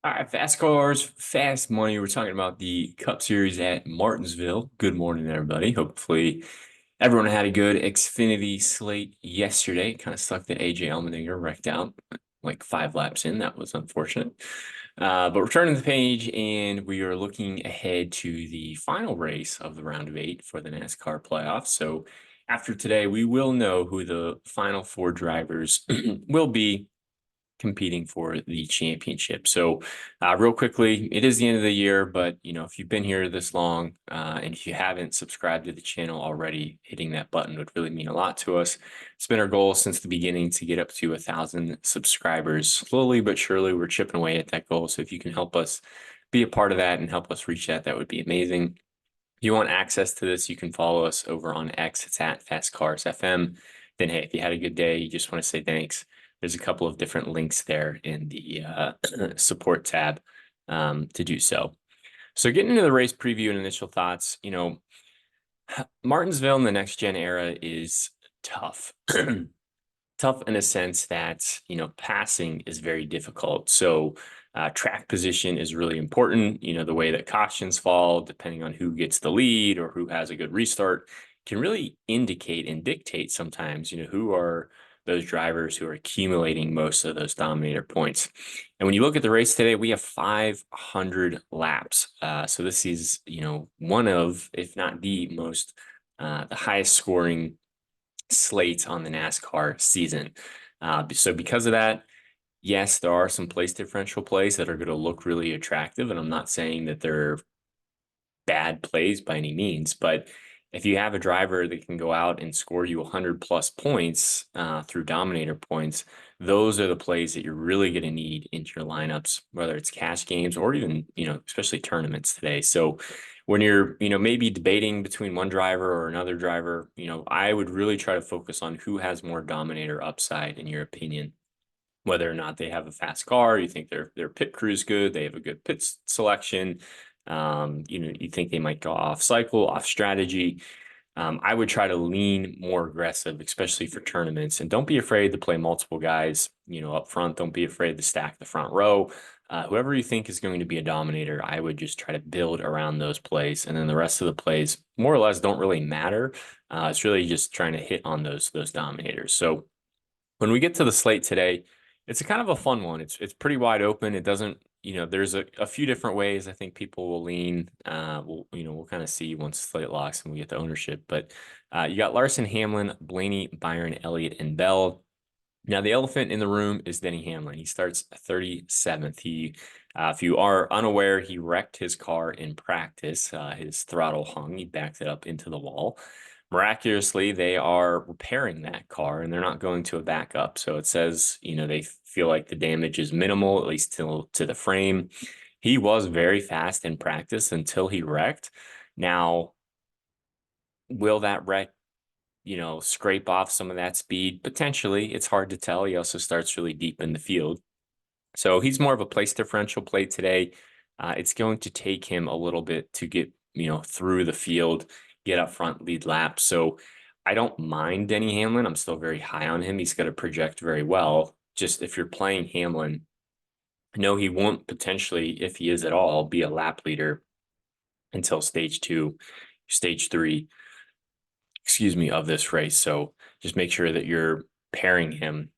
All right, fast cars, fast money. We're talking about the Cup Series at Martinsville. Good morning, everybody. Hopefully, everyone had a good Xfinity slate yesterday. Kind of sucked that AJ Allmendinger wrecked out like 5 laps in. That was unfortunate. But we're turning the page, and we are looking ahead to the final race of the round of 8 for the NASCAR playoffs. So after today, we will know who the final 4 drivers will be competing for the championship. So, real quickly, it is the end of the year, but if you've been here this long, and if you haven't subscribed to the channel already, hitting that button would really mean a lot to us. It's been our goal since the beginning to get up to 1,000 subscribers. Slowly but surely, we're chipping away at that goal. So if you can help us be a part of that and help us reach that, that would be amazing. If you want access to this, you can follow us over on X. It's at FastCarsFM. Then, hey, if you had a good day, you just want to say thanks, there's a couple of different links there in the support tab to do so. So getting into the race preview and initial thoughts, Martinsville in the next gen era is tough. Tough in a sense that, passing is very difficult. So track position is really important. The way that cautions fall, depending on who gets the lead or who has a good restart, can really indicate and dictate sometimes, who are those drivers who are accumulating most of those dominator points. And when you look at the race today, we have 500 laps. So this is, one of, if not the most, the highest scoring slate on the NASCAR season. So because of that, yes, there are some place differential plays that are going to look really attractive. And I'm not saying that they're bad plays by any means, but if you have a driver that can go out and score you 100 plus points through dominator points, those are the plays that you're really going to need into your lineups, whether it's cash games or even, especially tournaments today. So when you're, maybe debating between one driver or another driver, I would really try to focus on who has more dominator upside in your opinion. Whether or not they have a fast car, you think their pit crew is good, they have a good pit selection, you think they might go off cycle, off strategy. I would try to lean more aggressive, especially for tournaments. And don't be afraid to play multiple guys, up front. Don't be afraid to stack the front row. Whoever you think is going to be a dominator, I would just try to build around those plays. And then the rest of the plays, more or less, don't really matter. It's really just trying to hit on those dominators. So when we get to the slate today, it's a kind of a fun one. It's pretty wide open. It doesn't, there's a few different ways I think people will lean. We'll kind of see once slate locks and we get the ownership. But you got Larson, Hamlin, Blaney, Byron, Elliott, and Bell. Now the elephant in the room is Denny Hamlin. He starts 37th. If you are unaware, he wrecked his car in practice. His throttle hung. He backed it up into the wall. Miraculously, they are repairing that car and they're not going to a backup. So it says, they feel like the damage is minimal, at least to the frame. He was very fast in practice until he wrecked. Now, will that wreck, scrape off some of that speed? Potentially. It's hard to tell. He also starts really deep in the field. So he's more of a place differential play today. It's going to take him a little bit to get, through the field, get up front, lead laps. So I don't mind Denny Hamlin. I'm still very high on him. He's going to project very well. Just if you're playing Hamlin, no, he won't potentially, if he is at all, be a lap leader until stage 2, stage 3, of this race. So just make sure that you're pairing him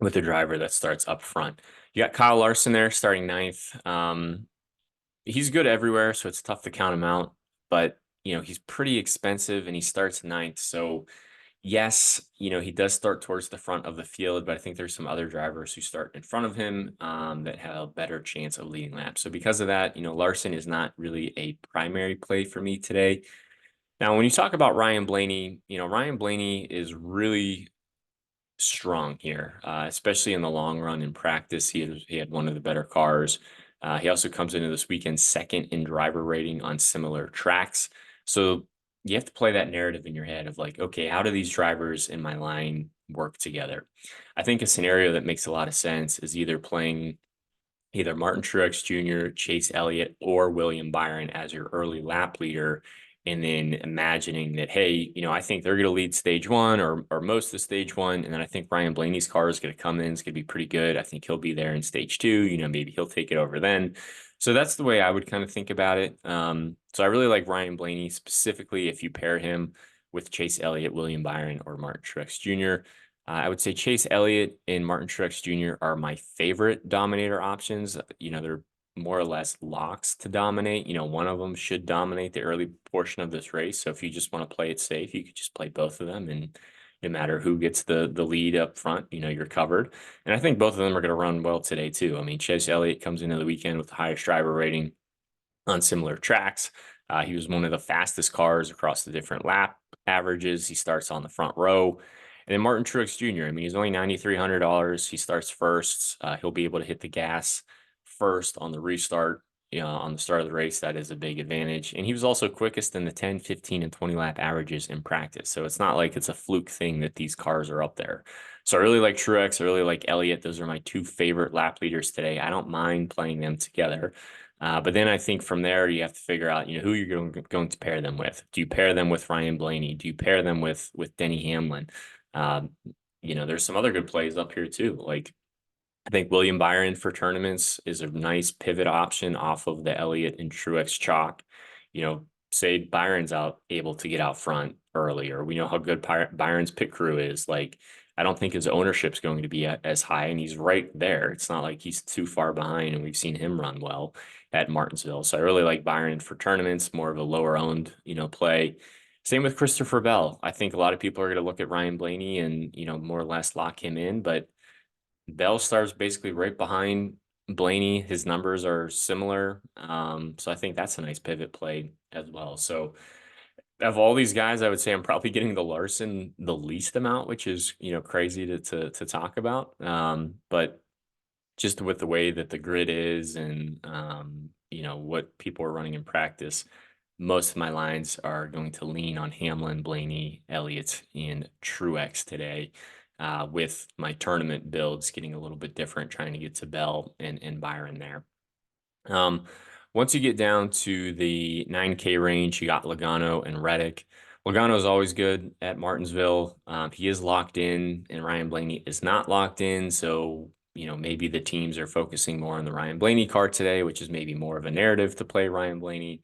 with a driver that starts up front. You got Kyle Larson there starting 9th. He's good everywhere, so it's tough to count him out. But, he's pretty expensive and he starts 9th. So, yes, he does start towards the front of the field, but I think there's some other drivers who start in front of him that have a better chance of leading laps. So, because of that, Larson is not really a primary play for me today. Now, when you talk about Ryan Blaney, Ryan Blaney is really strong here, especially in the long run in practice. He had one of the better cars. He also comes into this weekend second in driver rating on similar tracks. So you have to play that narrative in your head of like, okay, how do these drivers in my line work together? I think a scenario that makes a lot of sense is either playing either Martin Truex Jr., Chase Elliott, or William Byron as your early lap leader. and then imagining that, hey, I think they're going to lead stage one or most of stage one. And then I think Ryan Blaney's car is going to come in. It's going to be pretty good. I think he'll be there in stage two. Maybe he'll take it over then. So that's the way I would kind of think about it. So I really like Ryan Blaney, specifically if you pair him with Chase Elliott, William Byron, or Martin Truex Jr. I would say Chase Elliott and Martin Truex Jr. are my favorite dominator options. They're more or less locks to dominate. One of them should dominate the early portion of this race. So if you just want to play it safe, you could just play both of them, and no matter who gets the lead up front, you're covered. And I think both of them are going to run well today too. I mean, Chase Elliott comes into the weekend with the highest driver rating on similar tracks. He was one of the fastest cars across the different lap averages. He starts on the front row. And then Martin Truex Jr., I mean, he's only $9,300. He starts first. He'll be able to hit the gas first on the restart. On the start of the race, that is a big advantage. And he was also quickest in the 10, 15, and 20 lap averages in practice. So it's not like it's a fluke thing that these cars are up there. So I really like Truex. I really like Elliott. Those are my two favorite lap leaders today. I don't mind playing them together. But then I think from there, you have to figure out, who you're going to pair them with. Do you pair them with Ryan Blaney? Do you pair them with Denny Hamlin? There's some other good plays up here too. Like I think William Byron for tournaments is a nice pivot option off of the Elliott and Truex chalk. Say Byron's able to get out front early, or we know how good Byron's pit crew is. Like, I don't think his ownership's going to be as high, and he's right there. It's not like he's too far behind, and we've seen him run well at Martinsville. So I really like Byron for tournaments, more of a lower owned, play. Same with Christopher Bell. I think a lot of people are going to look at Ryan Blaney and, more or less lock him in, but Bell starts basically right behind Blaney. His numbers are similar. So I think that's a nice pivot play as well. So of all these guys, I would say I'm probably getting the Larson the least amount, which is, crazy to talk about. But just with the way that the grid is and, what people are running in practice, most of my lines are going to lean on Hamlin, Blaney, Elliott, and Truex today, with my tournament builds getting a little bit different, trying to get to Bell and Byron there. Once you get down to the 9K range, you got Logano and Reddick. Logano is always good at Martinsville. He is locked in, and Ryan Blaney is not locked in. So, maybe the teams are focusing more on the Ryan Blaney car today, which is maybe more of a narrative to play Ryan Blaney.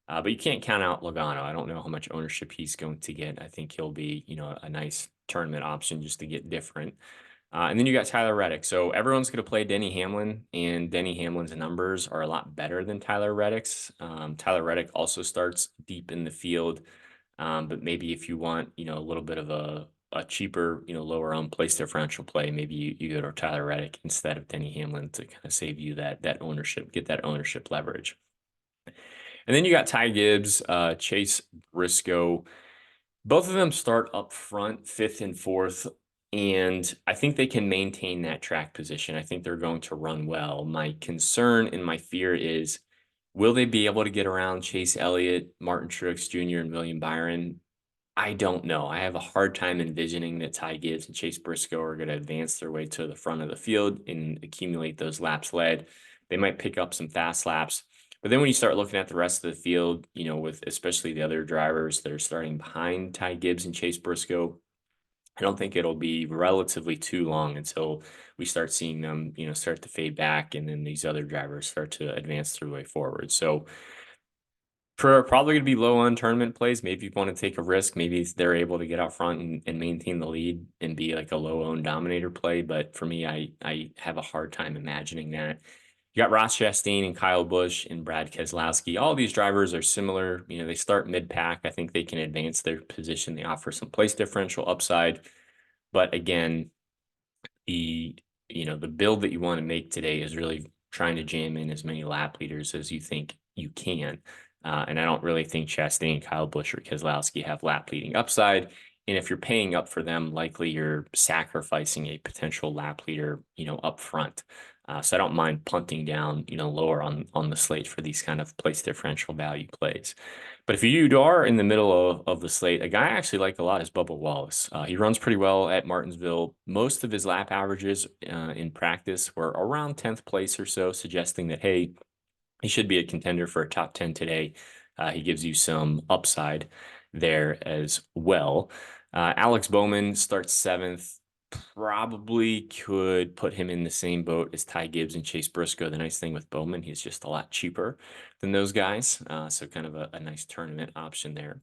But you can't count out Logano. I don't know how much ownership he's going to get. I think he'll be, a nice tournament option just to get different. And then you got Tyler Reddick. So everyone's going to play Denny Hamlin, and Denny Hamlin's numbers are a lot better than Tyler Reddick's. Tyler Reddick also starts deep in the field. But maybe if you want, a little bit of a cheaper, lower on place differential play, maybe you go to Tyler Reddick instead of Denny Hamlin to kind of save you that ownership, get that ownership leverage. And then you got Ty Gibbs, Chase Briscoe. Both of them start up front, fifth and fourth, and I think they can maintain that track position. I think they're going to run well. My concern and my fear is, will they be able to get around Chase Elliott, Martin Truex Jr., and William Byron? I don't know. I have a hard time envisioning that Ty Gibbs and Chase Briscoe are going to advance their way to the front of the field and accumulate those laps led. They might pick up some fast laps. But then when you start looking at the rest of the field, with especially the other drivers that are starting behind Ty Gibbs and Chase Briscoe, I don't think it'll be relatively too long until we start seeing them, start to fade back, and then these other drivers start to advance their way forward. So probably going to be low on tournament plays. Maybe you want to take a risk. Maybe they're able to get out front and maintain the lead and be like a low owned dominator play. But for me, I have a hard time imagining that. You got Ross Chastain and Kyle Busch and Brad Keselowski. All these drivers are similar. They start mid-pack. I think they can advance their position. They offer some place differential upside. But again, the build that you want to make today is really trying to jam in as many lap leaders as you think you can. And I don't really think Chastain, Kyle Busch, or Keselowski have lap leading upside. And if you're paying up for them, likely you're sacrificing a potential lap leader, up front. So I don't mind punting down, lower on the slate for these kind of place differential value plays. But if you are in the middle of the slate, a guy I actually like a lot is Bubba Wallace. He runs pretty well at Martinsville. Most of his lap averages in practice were around 10th place or so, suggesting that, hey, he should be a contender for a top 10 today. he gives you some upside there as well. Alex Bowman starts 7th. Probably could put him in the same boat as Ty Gibbs and Chase Briscoe. The nice thing with Bowman, he's just a lot cheaper than those guys. So kind of a nice tournament option there.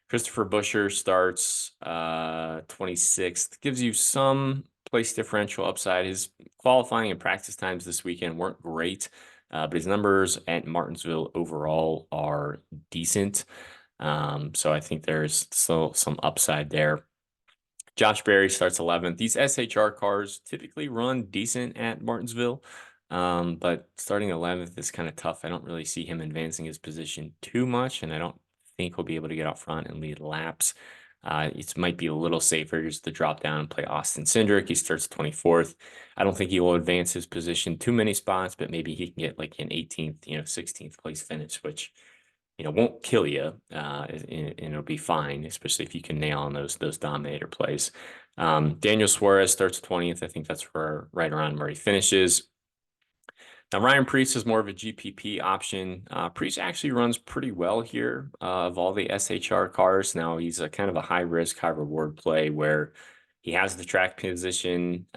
Christopher Buescher starts 26th. Gives you some place differential upside. His qualifying and practice times this weekend weren't great, but his numbers at Martinsville overall are decent. So I think there's still some upside there. Josh Berry starts 11th. These SHR cars typically run decent at Martinsville, but starting 11th is kind of tough. I don't really see him advancing his position too much, and I don't think he'll be able to get out front and lead laps. It might be a little safer just to drop down and play Austin Cindric. He starts 24th. I don't think he will advance his position too many spots, but maybe he can get like an 18th, 16th place finish, which won't kill you, and it'll be fine, especially if you can nail on those dominator plays. Daniel Suarez starts 20th. I think that's right around where he finishes. Now, Ryan Preece is more of a GPP option. Preece actually runs pretty well here of all the SHR cars. Now, he's a kind of a high risk, high reward play where he has the track position.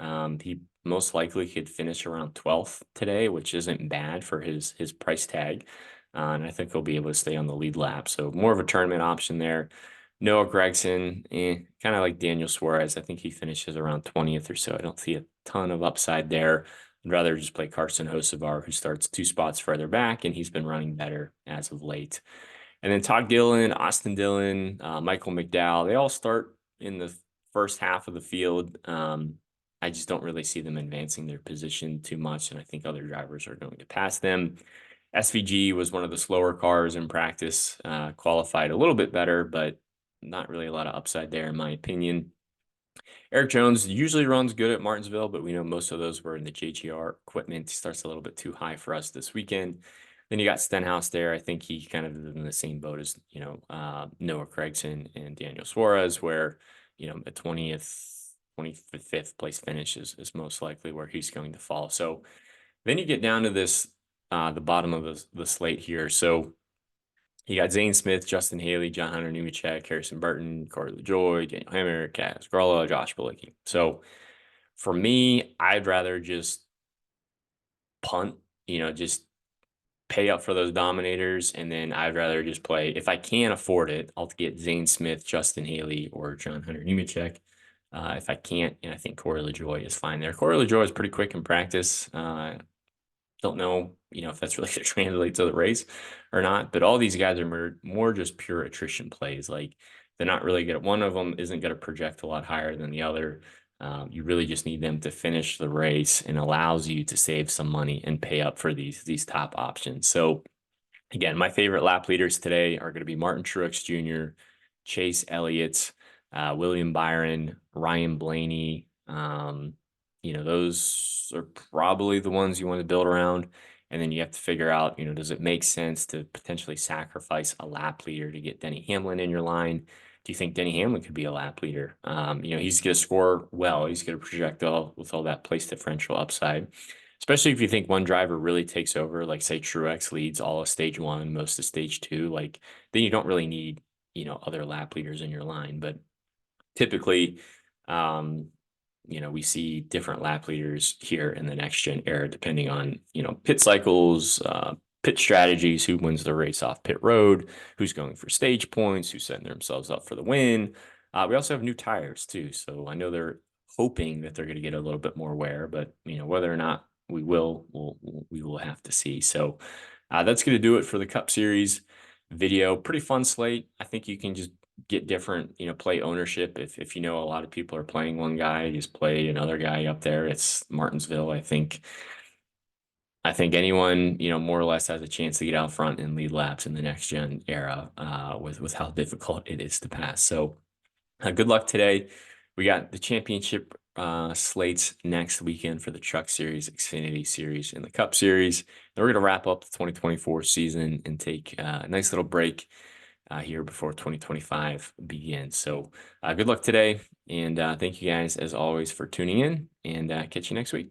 He most likely could finish around 12th today, which isn't bad for his price tag. And I think he'll be able to stay on the lead lap. So more of a tournament option there. Noah Gragson, kind of like Daniel Suarez. I think he finishes around 20th or so. I don't see a ton of upside there. I'd rather just play Carson Hocevar, who starts 2 spots further back, and he's been running better as of late. And then Todd Gillen, Austin Dillon, Michael McDowell, they all start in the first half of the field. I just don't really see them advancing their position too much, and I think other drivers are going to pass them. SVG was one of the slower cars in practice, qualified a little bit better, but not really a lot of upside there, in my opinion. Eric Jones usually runs good at Martinsville, but we know most of those were in the JGR equipment. He starts a little bit too high for us this weekend. Then you got Stenhouse there. I think he kind of is in the same boat as, Noah Gregson and Daniel Suarez, where, the 20th, 25th place finish is most likely where he's going to fall. So then you get down to this, the bottom of the slate here. So you got Zane Smith, Justin Haley, John Hunter Nemechek, Harrison Burton, Corey LaJoy, Daniel Hammer, Kaz Gralla, Josh Bilicki. So for me, I'd rather just punt, just pay up for those dominators. And then I'd rather just play, if I can afford it, I'll get Zane Smith, Justin Haley, or John Hunter Nemechek. If I can't, and I think Corey LaJoy is fine there. Corey LaJoy is pretty quick in practice. Don't know, if that's really going to translate to the race or not. But all these guys are more just pure attrition plays. Like they're not really good. One of them isn't going to project a lot higher than the other. You really just need them to finish the race, and allows you to save some money and pay up for these top options. So again, my favorite lap leaders today are going to be Martin Truex Jr., Chase Elliott, William Byron, Ryan Blaney. Those are probably the ones you want to build around. And then you have to figure out, does it make sense to potentially sacrifice a lap leader to get Denny Hamlin in your line? Do you think Denny Hamlin could be a lap leader? He's going to score well. He's going to project with all that place differential upside, especially if you think one driver really takes over, like say Truex leads all of stage 1, most of stage 2, like then you don't really need, other lap leaders in your line. But typically, we see different lap leaders here in the next gen era, depending on, pit cycles, pit strategies, who wins the race off pit road, who's going for stage points, who's setting themselves up for the win. We also have new tires too. So I know they're hoping that they're going to get a little bit more wear, but whether or not we will have to see. So that's going to do it for the Cup Series video. Pretty fun slate. I think you can just get different, play ownership. If a lot of people are playing one guy, just play another guy up there. It's Martinsville. I think anyone, more or less has a chance to get out front and lead laps in the next gen era, with how difficult it is to pass. So good luck today. We got the championship slates next weekend for the Truck Series, Xfinity Series, and the Cup Series. Then we're going to wrap up the 2024 season and take a nice little break here before 2025 begins. So good luck today, and thank you guys as always for tuning in, and catch you next week.